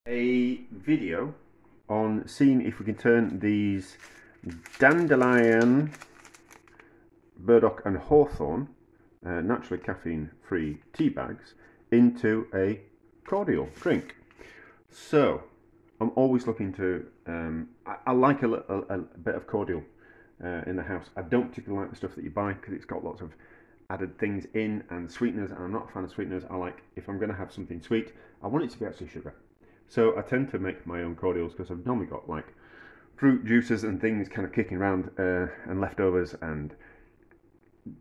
a video on seeing if we can turn these dandelion, burdock and hawthorn naturally caffeine free tea bags into a cordial drink. So I'm always looking to I like a bit of cordial in the house. I don't particularly like the stuff that you buy because it's got lots of added things in and sweeteners, and I'm not a fan of sweeteners. I like, if I'm going to have something sweet, I want it to be actually sugar. So I tend to make my own cordials because I've normally got like fruit juices and things kind of kicking around and leftovers and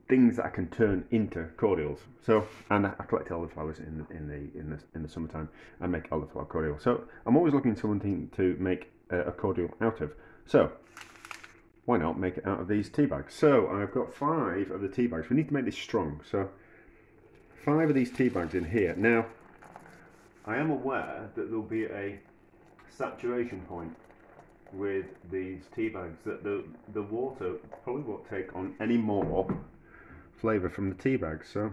things that I can turn into cordials. So, and I collect elderflowers in the summertime and make elderflower cordial. So I'm always looking for something to make a cordial out of. So why not make it out of these tea bags? So I've got 5 of the tea bags. We need to make this strong. So 5 of these tea bags in here. Now I am aware that there'll be a saturation point with these tea bags, that the water probably won't take on any more flavour from the tea bags, so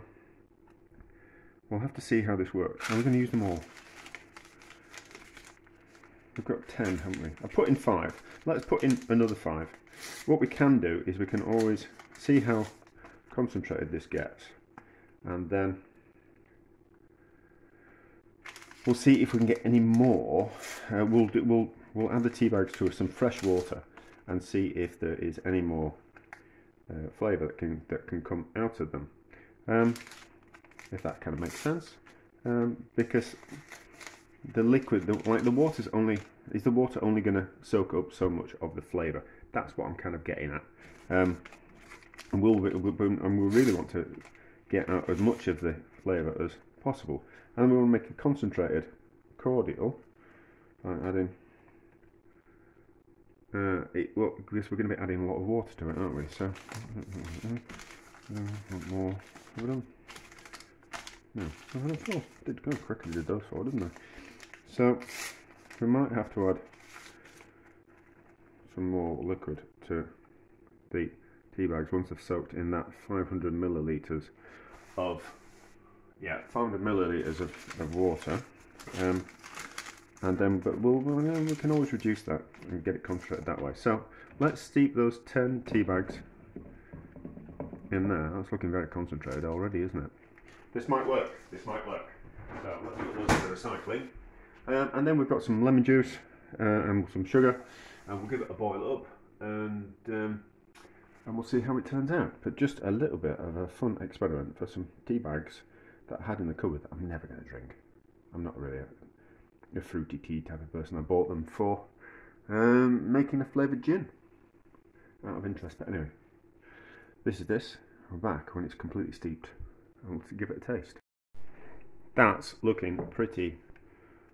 we'll have to see how this works. And we're going to use them all. We've got 10, haven't we? I put in 5. Let's put in another 5. What we can do is we can always see how concentrated this gets, and then we'll see if we can get any more. We'll add the tea bags to some fresh water and see if there is any more flavour that can come out of them. If that kind of makes sense, because the liquid, like the water's only, is the water only going to soak up so much of the flavour? That's what I'm kind of getting at. And we'll really want to get out as much of the flavour as possible. And we want to make a concentrated cordial by adding. Well, because we're going to be adding a lot of water to it, aren't we? So, more. Have we done? No, did go quickly, did those 4, didn't I? So, we might have to add some more liquid to the tea bags once they've soaked in that 500 millilitres of, 500 millilitres of water. And then, but we can always reduce that and get it concentrated that way. So let's steep those 10 tea bags in there. That's looking very concentrated already, isn't it? This might work. This might work. So let's put those into recycling. And then we've got some lemon juice and some sugar, and we'll give it a boil up, and we'll see how it turns out. But just a little bit of a fun experiment for some tea bags that I had in the cupboard that I'm never going to drink. I'm not really a fruity tea type of person. I bought them for making a flavoured gin out of interest. But anyway, this is this. We're back when it's completely steeped. I'll give it a taste. That's looking pretty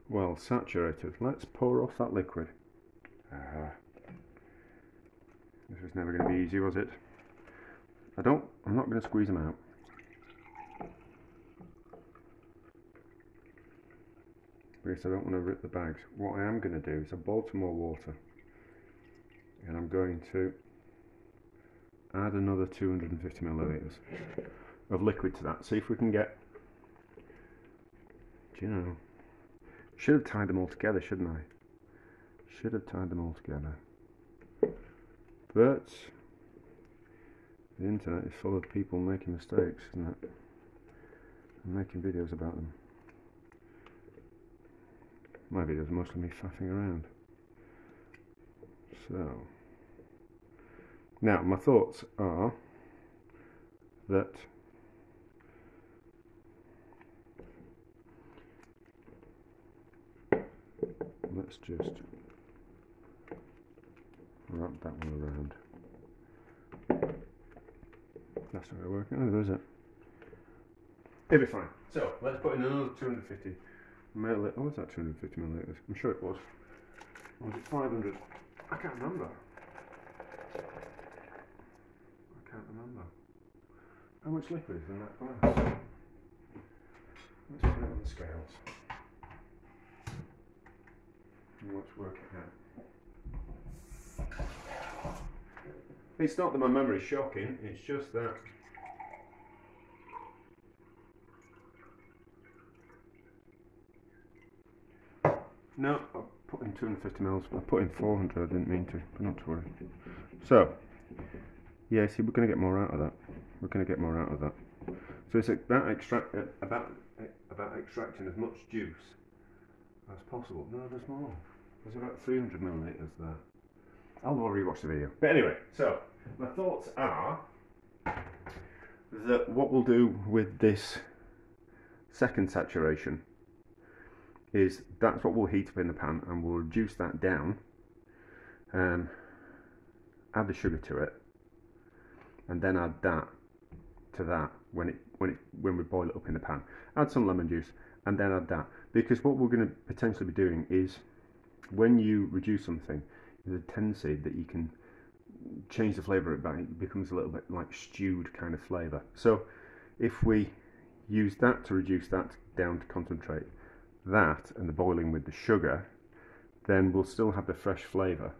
well saturated. Let's pour off that liquid. This was never going to be easy, was it? I'm not going to squeeze them out. Because I don't want to rip the bags. What I am going to do is I boil some more water, and I'm going to add another 250 millilitres of liquid to that. See if we can get, should have tied them all together, shouldn't I? Should have tied them all together. But the internet is full of people making mistakes, isn't it? And making videos about them. My videos are mostly me faffing around. So, now my thoughts are that let's just wrap that one around. That's not going to work either, is it? It'll be fine. So, let's put in another 250 millilitres. Oh, was that 250 millilitres? I'm sure it was. Or was it 500? I can't remember. How much liquid is in that glass? Let's put it on the scales. And let's work it out. It's not that my memory's shocking, it's just that No, I put in 250 mils. I put in 400. I didn't mean to, but not to worry. So, yeah, see, we're going to get more out of that. We're going to get more out of that. So it's about extracting as much juice as possible. No, there's more. There's about 300 millilitres there. I'll rewatch the video. But anyway, so my thoughts are that what we'll do with this second saturation is that's what we'll heat up in the pan, and we'll reduce that down, add the sugar to it, and then add that to that when we boil it up in the pan. Add some lemon juice and then add that, because what we're going to potentially be doing is, when you reduce something, there's a tendency that you can change the flavour of it back. It becomes a little bit like stewed kind of flavour. So if we use that to reduce that down to concentrate that and the boiling with the sugar, then we'll still have the fresher flavour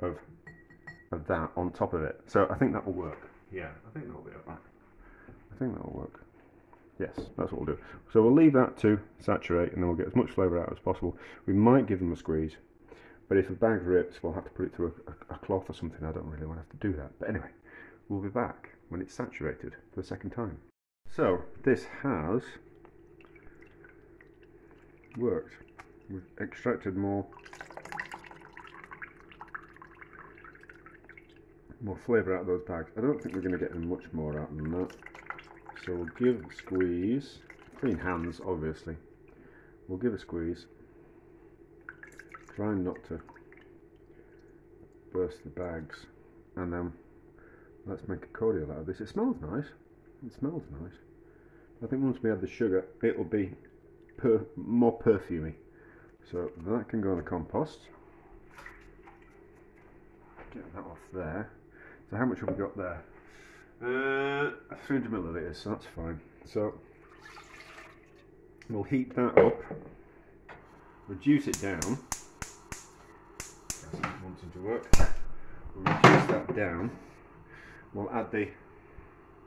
of that on top of it. So I think that will work. Yeah, I think that'll be alright. I think that'll work. Yes, that's what we'll do. So we'll leave that to saturate, and then we'll get as much flavour out as possible. We might give them a squeeze, but if a bag rips, we'll have to put it through a cloth or something. I don't really want to have to do that. But anyway, we'll be back when it's saturated for the second time. So this has worked. We've extracted more flavour out of those bags. I don't think we're going to get much more out than that. So we'll give a squeeze. Clean hands, obviously. We'll give a squeeze. Try not to burst the bags. And then let's make a cordial out of this. It smells nice. It smells nice. I think once we add the sugar, it'll be more perfumey. So that can go in the compost. Get that off there. So how much have we got there? 300 millilitres, so that's fine. So we'll heat that up, reduce it down. That's not wanting to work. We'll reduce that down. We'll add the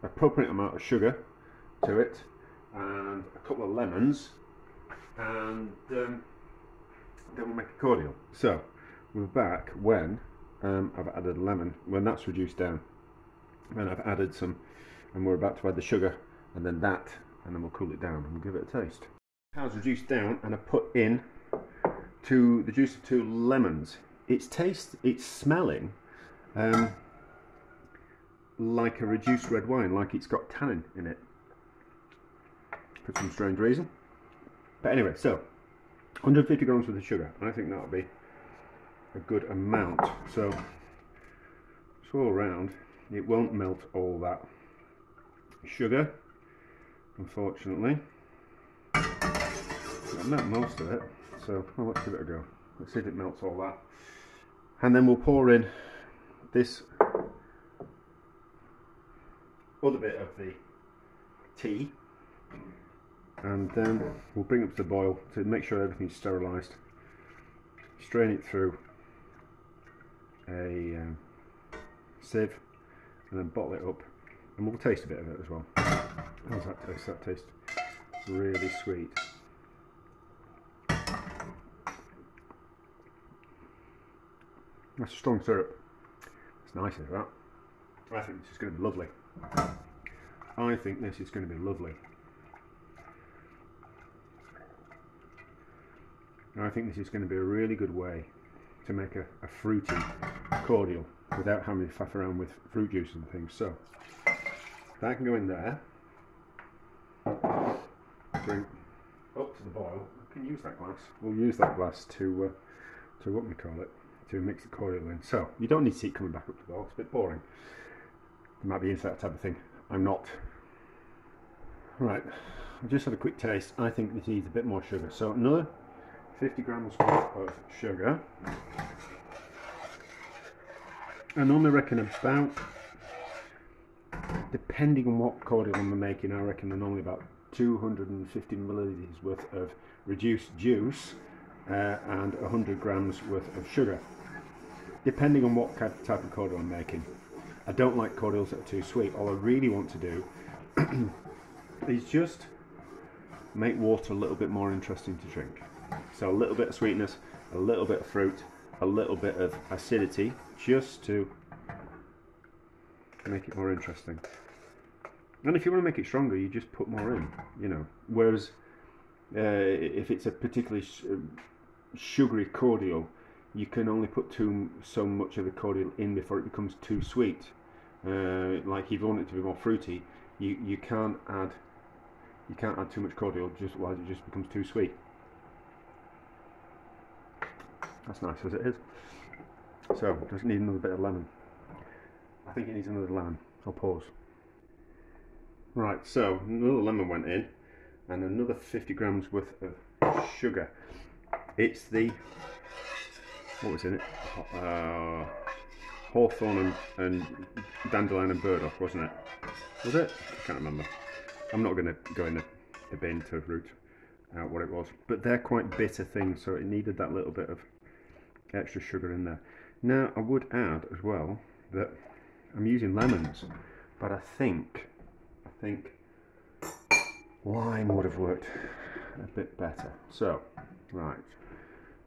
appropriate amount of sugar to it and a couple of lemons, and then we'll make a cordial. So we're back when I've added lemon, when that's reduced down, and I've added some, and we're about to add the sugar, and then we'll cool it down and we'll give it a taste. It's reduced down, and I put in the juice of 2 lemons. It's smelling like a reduced red wine, like it's got tannin in it for some strange reason. But anyway, so 150 grams worth of sugar. I think that'll be a good amount. So swirl around. It won't melt all that sugar, unfortunately. It'll melt most of it, so let's give it a go. Let's see if it melts all that. And then we'll pour in this other bit of the tea, and then we'll bring it up to the boil to make sure everything's sterilised. Strain it through a sieve, and then bottle it up, and we'll taste a bit of it as well. How's that taste? That tastes really sweet. That's a strong syrup. It's nice, is that? I think this is going to be lovely. I think this is going to be lovely. I think this is going to be a really good way to make a fruity cordial without having to faff around with fruit juice and things. So that can go in there. Bring up to the boil. I can use that glass. We'll use that glass to what we call it, to mix the cordial in. So you don't need to see it coming back up to the boil. It's a bit boring. You might be into that type of thing. I'm not. Right, I've just had a quick taste. I think this needs a bit more sugar. So another 50 grams worth of sugar. I normally reckon about, depending on what cordial I'm making, I reckon they're normally about 250 millilitres worth of reduced juice and 100 grams worth of sugar, depending on what type of cordial I'm making. I don't like cordials that are too sweet. All I really want to do is just make water a little bit more interesting to drink. So a little bit of sweetness, a little bit of fruit, a little bit of acidity, just to make it more interesting. And if you want to make it stronger, you just put more in, you know. Whereas if it's a particularly sugary cordial, you can only put so much of the cordial in before it becomes too sweet. Like if you want it to be more fruity, you can't add too much cordial, just otherwise it just becomes too sweet. That's nice as it is. So does it need another bit of lemon? I think it needs another lemon. I'll pause. Right, so another lemon went in, and another 50 grams worth of sugar. It's the, what was in it? Hawthorn and dandelion and burdock, wasn't it? Was it? I can't remember. I'm not going to go in the bin to root out what it was, but they're quite bitter things, so it needed that little bit of extra sugar in there. Now I would add as well that I'm using lemons, but I think lime would have worked a bit better. So, right,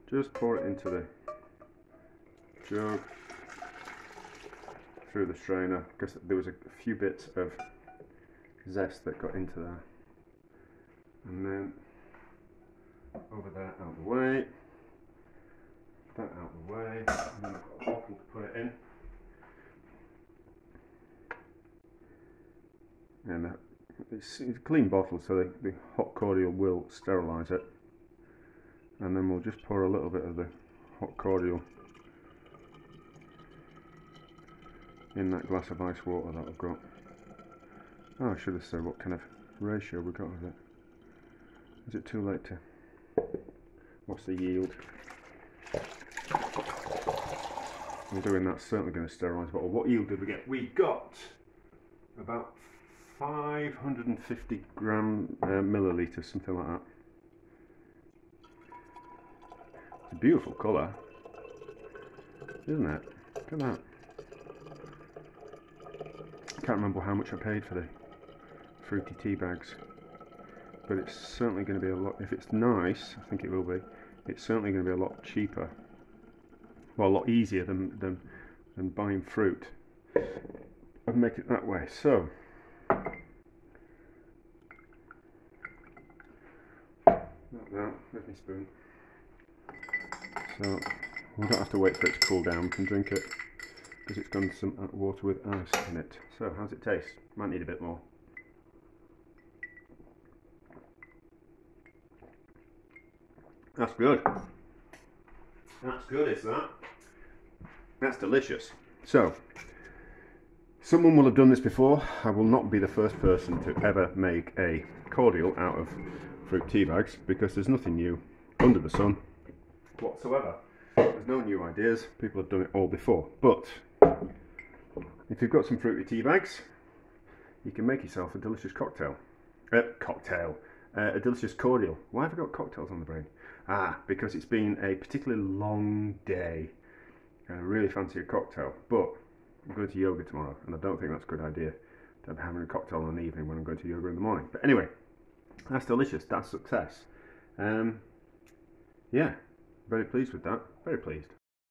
just pour it into the jug through the strainer, because there was a few bits of zest that got into there. And then over there, out of the way, that out of the way, and then I've got a bottle to put it in. And it's a clean bottle, so the hot cordial will sterilise it. And then we'll just pour a little bit of the hot cordial in that glass of ice water that I've got. Oh, I should have said what kind of ratio we got of it. Is it too late to... What's the yield? I'm doing that, certainly going to sterilise the bottle. What yield did we get? We got about 550 millilitres, something like that. It's a beautiful colour, isn't it? Look at that. I can't remember how much I paid for the fruity tea bags, but it's certainly going to be a lot, if it's nice, I think it will be, it's certainly going to be a lot cheaper, well, a lot easier than buying fruit. I'd make it that way. So that, there's my spoon. So we don't have to wait for it to cool down, we can drink it because it's gone some water with ice in it. So how's it taste? Might need a bit more. That's good. That's good, is that? That's delicious. So, someone will have done this before. I will not be the first person to ever make a cordial out of fruit tea bags, because there's nothing new under the sun whatsoever. There's no new ideas. People have done it all before. But if you've got some fruity tea bags, you can make yourself a delicious cocktail. A delicious cordial. Why have I got cocktails on the brain? Ah, because it's been a particularly long day and I really fancy a cocktail. But I'm going to yoga tomorrow, and I don't think that's a good idea to be having a cocktail in the evening when I'm going to yoga in the morning. But anyway, that's delicious. That's success. Yeah, very pleased with that. Very pleased.